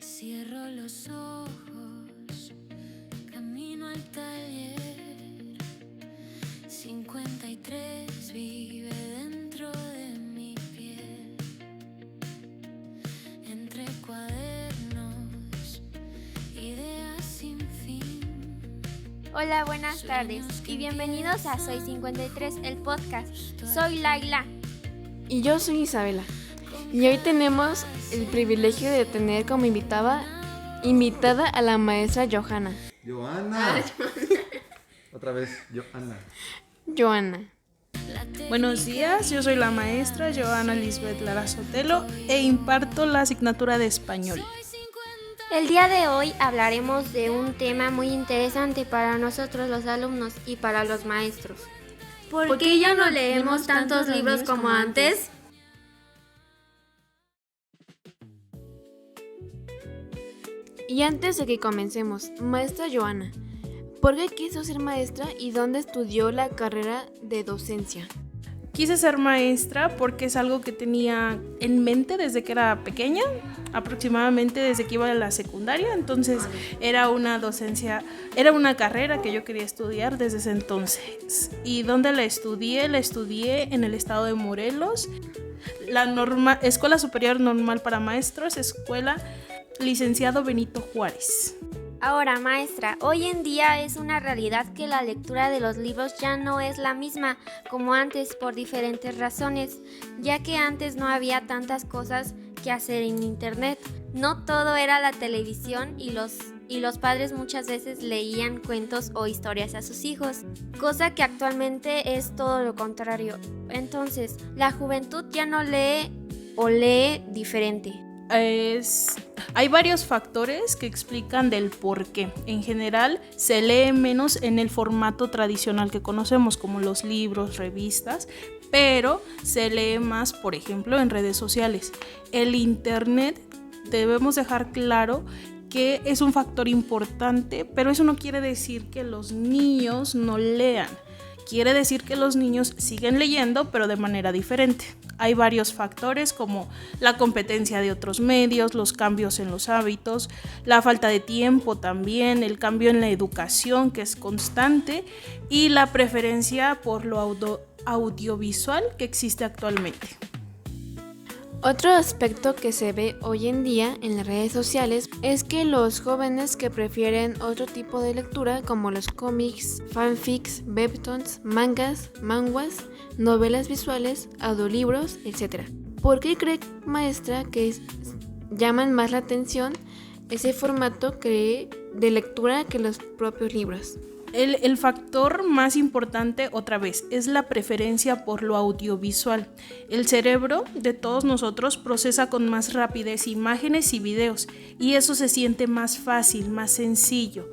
Cierro los ojos, camino al taller. 53 vive dentro de mi piel. Entre cuadernos, ideas sin fin. Hola, buenas tardes y bienvenidos a Soy 53, el podcast. Soy Laila. Y yo soy Isabela. Y hoy tenemos el privilegio de tener como invitada a la maestra Johanna. ¡Johanna! Otra vez, Johanna. Buenos días, yo soy la maestra Johanna Lisbeth Lara Sotelo e imparto la asignatura de español. El día de hoy hablaremos de un tema muy interesante para nosotros los alumnos y para los maestros. ¿Por qué ya no leemos tantos libros como antes? Y antes de que comencemos, maestra Johanna, ¿por qué quiso ser maestra y dónde estudió la carrera de docencia? Quise ser maestra porque es algo que tenía en mente desde que era pequeña, aproximadamente desde que iba a la secundaria, entonces era una carrera que yo quería estudiar desde ese entonces. ¿Y dónde la estudié? La estudié en el estado de Morelos, la Escuela Superior Normal para Maestros, Escuela Licenciado Benito Juárez. Ahora, maestra, hoy en día es una realidad que la lectura de los libros ya no es la misma como antes por diferentes razones, ya que antes no había tantas cosas que hacer en internet. No todo era la televisión y los padres muchas veces leían cuentos o historias a sus hijos, cosa que actualmente es todo lo contrario. Entonces, la juventud ya no lee o lee diferente. Hay varios factores que explican del por qué. En general, se lee menos en el formato tradicional que conocemos, como los libros, revistas, pero se lee más, por ejemplo, en redes sociales. El internet, debemos dejar claro que es un factor importante, pero eso no quiere decir que los niños no lean. Quiere decir que los niños siguen leyendo, pero de manera diferente. Hay varios factores como la competencia de otros medios, los cambios en los hábitos, la falta de tiempo también, el cambio en la educación que es constante y la preferencia por lo audiovisual que existe actualmente. Otro aspecto que se ve hoy en día en las redes sociales es que los jóvenes que prefieren otro tipo de lectura como los cómics, fanfics, webtoons, manguas, novelas visuales, audiolibros, etc. ¿Por qué cree, maestra, que llaman más la atención ese formato de lectura que los propios libros? El factor más importante, otra vez, es la preferencia por lo audiovisual. El cerebro de todos nosotros procesa con más rapidez imágenes y videos, y eso se siente más fácil, más sencillo,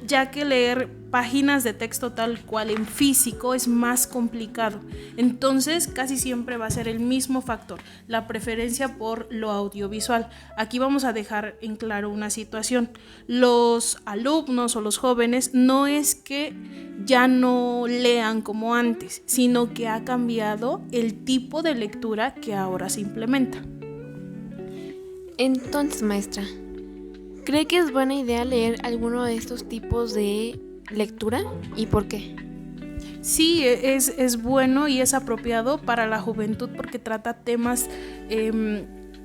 ya que leer páginas de texto tal cual en físico es más complicado. Entonces, casi siempre va a ser el mismo factor, la preferencia por lo audiovisual. Aquí vamos a dejar en claro una situación. Los alumnos o los jóvenes no es que ya no lean como antes, sino que ha cambiado el tipo de lectura que ahora se implementa. Entonces, maestra, ¿cree que es buena idea leer alguno de estos tipos de lectura y por qué? Sí, es bueno y es apropiado para la juventud porque trata temas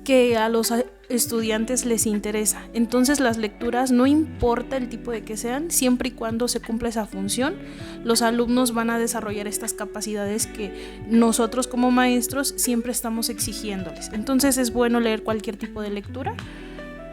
que a los estudiantes les interesa. Entonces las lecturas, no importa el tipo de que sean, siempre y cuando se cumpla esa función, los alumnos van a desarrollar estas capacidades que nosotros como maestros siempre estamos exigiéndoles. Entonces es bueno leer cualquier tipo de lectura.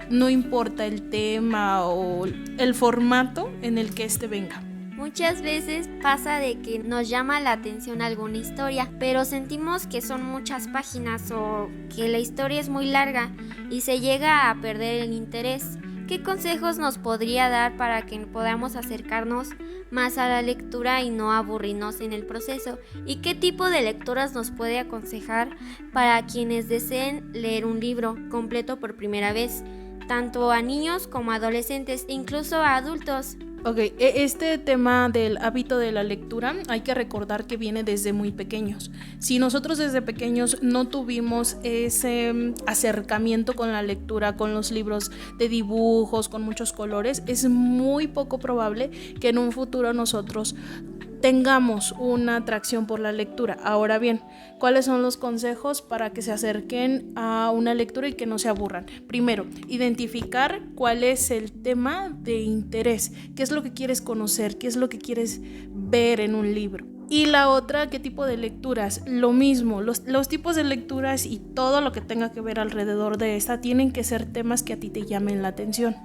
No importa el tema o el formato en el que éste venga. Muchas veces pasa de que nos llama la atención alguna historia, pero sentimos que son muchas páginas o que la historia es muy larga y se llega a perder el interés. ¿Qué consejos nos podría dar para que podamos acercarnos más a la lectura y no aburrirnos en el proceso? ¿Y qué tipo de lecturas nos puede aconsejar para quienes deseen leer un libro completo por primera vez, tanto a niños como a adolescentes e incluso a adultos? Ok, este tema del hábito de la lectura hay que recordar que viene desde muy pequeños. Si nosotros desde pequeños no tuvimos ese acercamiento con la lectura, con los libros de dibujos, con muchos colores, es muy poco probable que en un futuro nosotros tengamos una atracción por la lectura. Ahora bien, ¿cuáles son los consejos para que se acerquen a una lectura y que no se aburran? Primero, identificar cuál es el tema de interés, qué es lo que quieres conocer, qué es lo que quieres ver en un libro. Y la otra, ¿qué tipo de lecturas? Lo mismo, los tipos de lecturas y todo lo que tenga que ver alrededor de esta tienen que ser temas que a ti te llamen la atención.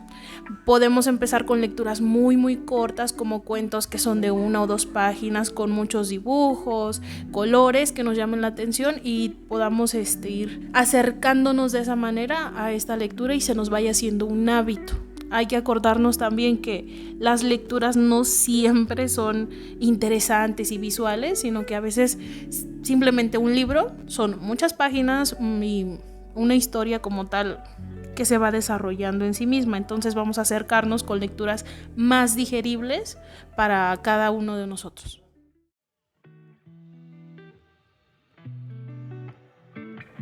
Podemos empezar con lecturas muy muy cortas, como cuentos que son de 1 o 2 páginas con muchos dibujos, colores que nos llamen la atención y podamos ir acercándonos de esa manera a esta lectura y se nos vaya haciendo un hábito. Hay que acordarnos también que las lecturas no siempre son interesantes y visuales, sino que a veces simplemente un libro son muchas páginas y una historia como tal que se va desarrollando en sí misma. Entonces vamos a acercarnos con lecturas más digeribles para cada uno de nosotros.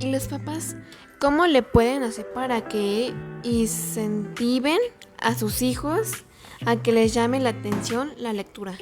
¿Y los papás cómo le pueden hacer para que incentiven a sus hijos a que les llame la atención la lectura?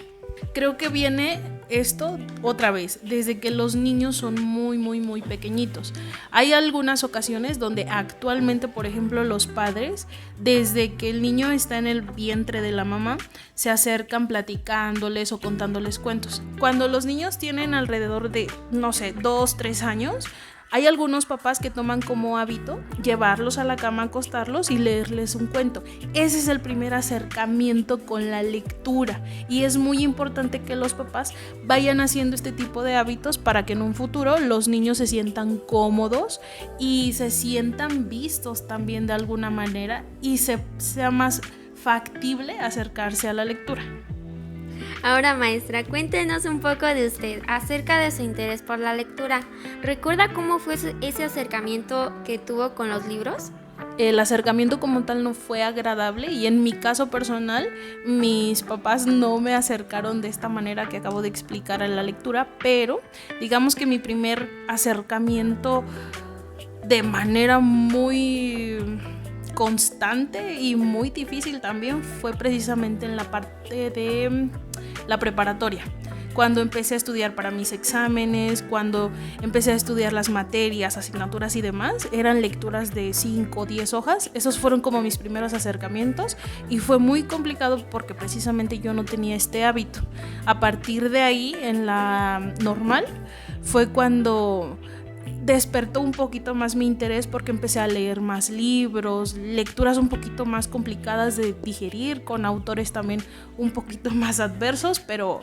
Creo que viene esto otra vez, desde que los niños son muy, muy, muy pequeñitos. Hay algunas ocasiones donde actualmente, por ejemplo, los padres, desde que el niño está en el vientre de la mamá, se acercan platicándoles o contándoles cuentos. Cuando los niños tienen alrededor de, 2, 3 años, hay algunos papás que toman como hábito llevarlos a la cama, acostarlos y leerles un cuento. Ese es el primer acercamiento con la lectura y es muy importante que los papás vayan haciendo este tipo de hábitos para que en un futuro los niños se sientan cómodos y se sientan vistos también de alguna manera y sea más factible acercarse a la lectura. Ahora, maestra, cuéntenos un poco de usted acerca de su interés por la lectura. ¿Recuerda cómo fue ese acercamiento que tuvo con los libros? El acercamiento como tal no fue agradable y en mi caso personal mis papás no me acercaron de esta manera que acabo de explicar a la lectura, pero digamos que mi primer acercamiento de manera muy constante y muy difícil también fue precisamente en la parte de la preparatoria. Cuando empecé a estudiar para mis exámenes, cuando empecé a estudiar las materias, asignaturas y demás, eran lecturas de 5 o 10 hojas. Esos fueron como mis primeros acercamientos y fue muy complicado porque precisamente yo no tenía este hábito. A partir de ahí, en la normal, fue cuando despertó un poquito más mi interés porque empecé a leer más libros, lecturas un poquito más complicadas de digerir, con autores también un poquito más adversos, pero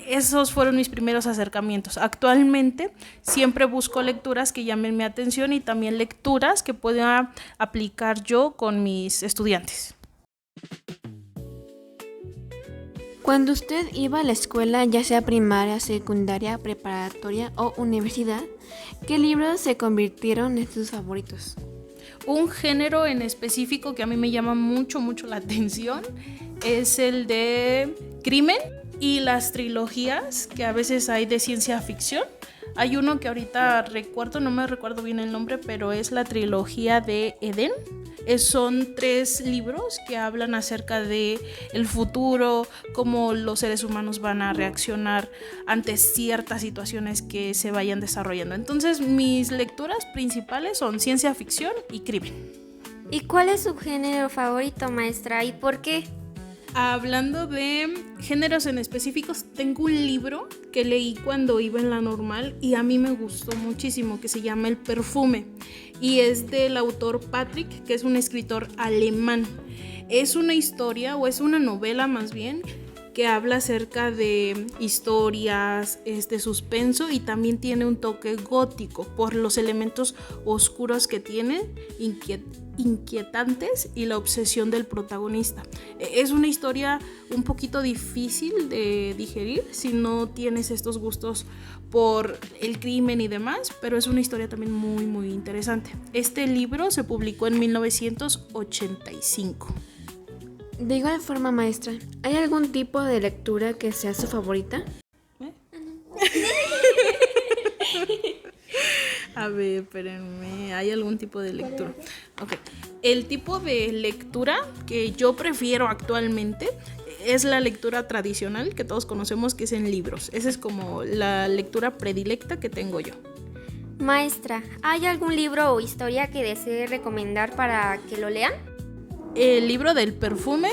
esos fueron mis primeros acercamientos. Actualmente siempre busco lecturas que llamen mi atención y también lecturas que pueda aplicar yo con mis estudiantes. Cuando usted iba a la escuela, ya sea primaria, secundaria, preparatoria o universidad, ¿qué libros se convirtieron en sus favoritos? Un género en específico que a mí me llama mucho la atención es el de crimen y las trilogías que a veces hay de ciencia ficción. Hay uno que ahorita recuerdo, no me recuerdo bien el nombre, pero es la trilogía de Edén. Son 3 libros que hablan acerca de el futuro, cómo los seres humanos van a reaccionar ante ciertas situaciones que se vayan desarrollando. Entonces, mis lecturas principales son ciencia ficción y crimen. ¿Y cuál es su género favorito, maestra, y por qué? Hablando de géneros en específicos, tengo un libro que leí cuando iba en la normal y a mí me gustó muchísimo, que se llama El perfume y es del autor Patrick, que es un escritor alemán. Es una historia o es una novela más bien que habla acerca de historias, suspenso y también tiene un toque gótico por los elementos oscuros que tiene, inquietantes y la obsesión del protagonista. Es una historia un poquito difícil de digerir si no tienes estos gustos por el crimen y demás, pero es una historia también muy interesante. Este libro se publicó en 1985. De igual forma, maestra, ¿hay algún tipo de lectura que sea su favorita? A ver, espérenme, ¿hay algún tipo de lectura? Ok, el tipo de lectura que yo prefiero actualmente es la lectura tradicional que todos conocemos, que es en libros. Esa es como la lectura predilecta que tengo yo. Maestra, ¿hay algún libro o historia que desee recomendar para que lo lean? El libro del perfume,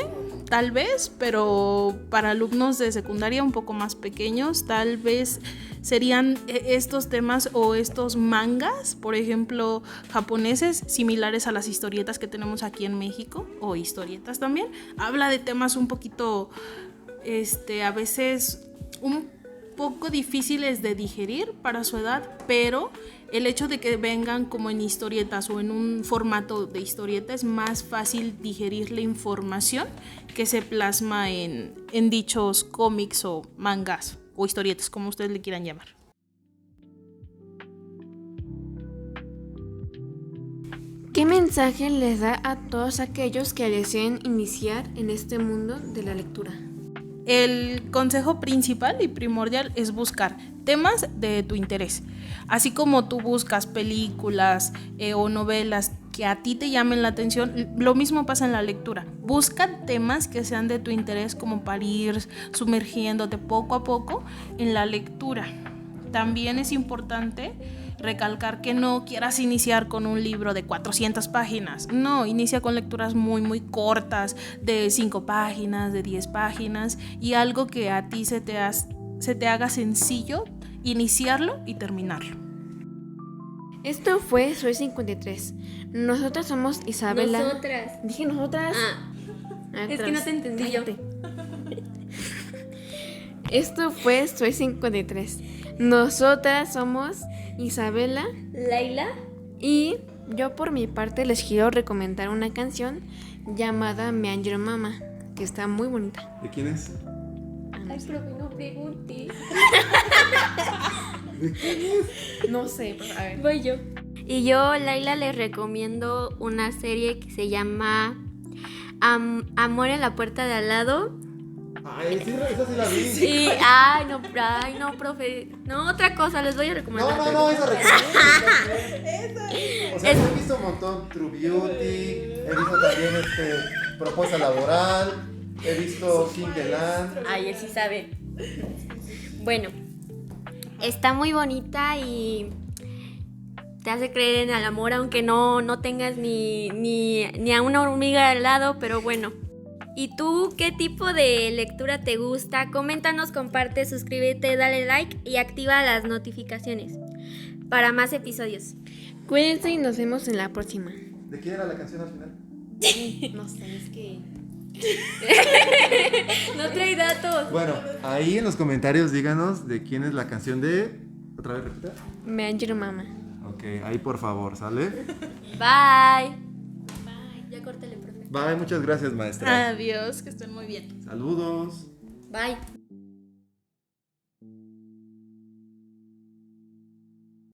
tal vez, pero para alumnos de secundaria un poco más pequeños, tal vez serían estos temas o estos mangas, por ejemplo, japoneses, similares a las historietas que tenemos aquí en México, o historietas también. Habla de temas un poquito, a veces un poco difíciles de digerir para su edad, pero el hecho de que vengan como en historietas o en un formato de historieta es más fácil digerir la información que se plasma en dichos cómics o mangas o historietas, como ustedes le quieran llamar. ¿Qué mensaje les da a todos aquellos que deseen iniciar en este mundo de la lectura? El consejo principal y primordial es buscar temas de tu interés. Así como tú buscas películas o novelas que a ti te llamen la atención, lo mismo pasa en la lectura. Busca temas que sean de tu interés, como para ir sumergiéndote poco a poco en la lectura. También es importante recalcar que no quieras iniciar con un libro de 400 páginas. No, inicia con lecturas muy, muy cortas, de 5 páginas, de 10 páginas, y algo que a ti se te haga sencillo iniciarlo y terminarlo. Esto fue Soy 53. Nosotras somos Isabela. Nosotras. Dije nosotras. Es que no te entendí yo. Esto fue Soy 53. Nosotras somos Isabela Laila. y yo por mi parte les quiero recomendar una canción llamada Me Angel Mama, que está muy bonita. ¿De quién es? Ay, profe, no pregunte. No sé, pero a ver. Voy yo. Y yo, Laila, les recomiendo una serie que se llama Amor en la puerta de al lado. Ay, sí, esa sí la vi. Sí, ay, no, profe. No, otra cosa, les voy a recomendar. No, esa recomiendo. O sea, he visto un montón. True Beauty, he visto también Propuesta Laboral, he visto King the Land. Ay, él sí sabe. Bueno, está muy bonita y te hace creer en el amor, aunque no tengas ni a una hormiga al lado, pero bueno. ¿Y tú qué tipo de lectura te gusta? Coméntanos, comparte, suscríbete, dale like y activa las notificaciones para más episodios. Cuídense y nos vemos en la próxima. ¿De quién era la canción al final? No sé, es que... No trae datos. Bueno, ahí en los comentarios díganos de quién es la canción de... ¿Otra vez repita? Me Angel Mama. Ok, ahí por favor, ¿sale? Bye. Ya córtale, profe. Bye, muchas gracias, maestra. Adiós, que estén muy bien. Saludos. Bye.